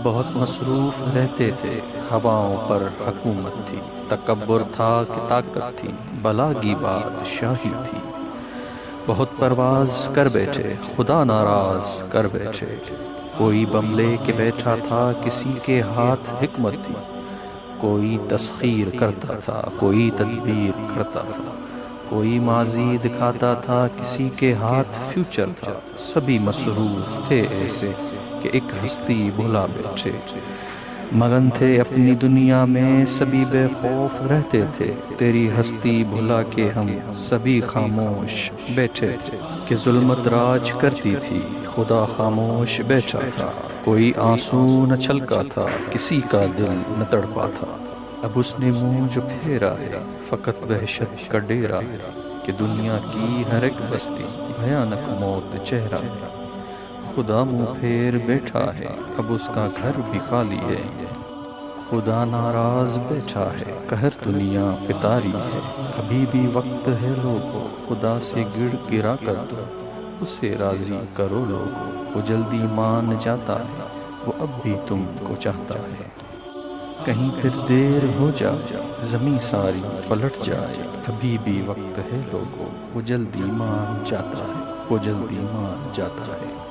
بہت مصروف رہتے تھے، ہواؤں پر حکومت تھی، تکبر تھا کہ طاقت تھی، بلاغی بادشاہی تھی۔ بہت پرواز کر بیٹھے، خدا ناراض کر بیٹھے۔ کوئی بم لے کے بیٹھا تھا، کسی کے ہاتھ حکمت تھی۔ کوئی تسخیر کرتا تھا، کوئی تدبیر کرتا تھا، کوئی ماضی دکھاتا تھا، کسی کے ہاتھ فیوچر تھا۔ سبھی مصروف تھے ایسے کہ ایک ہستی بھلا بیٹھے، مگن تھے اپنی دنیا میں، سبھی بے خوف رہتے تھے۔ تیری ہستی بھلا کے ہم سبھی خاموش بیٹھے تھے کہ ظلمت راج کرتی تھی، خدا خاموش بیٹھا تھا۔ کوئی آنسو نہ چھلکا تھا، کسی کا دل نہ تڑپا تھا۔ اب اس نے منہ جو پھیرا ہے، فقط وحشت کا ڈیرا ہے کہ دنیا کی ہر ایک بستی بھیانک موت چہرہ ہے۔ خدا منہ پھیر بیٹھا ہے، اب اس کا گھر بھی خالی ہے۔ خدا ناراض بیٹھا ہے، قہر دنیا پہ طاری ہے۔ ابھی بھی وقت ہے لوگو، خدا سے گڑ گرا کر دو، اسے راضی کرو لوگو، وہ جلدی مان جاتا ہے، وہ اب بھی تم کو چاہتا ہے۔ کہیں پھر دیر ہو جائے، زمیں ساری پلٹ جائے، ابھی بھی وقت ہے لوگو، وہ جلدی مان جاتا ہے، وہ جلدی مان جاتا ہے۔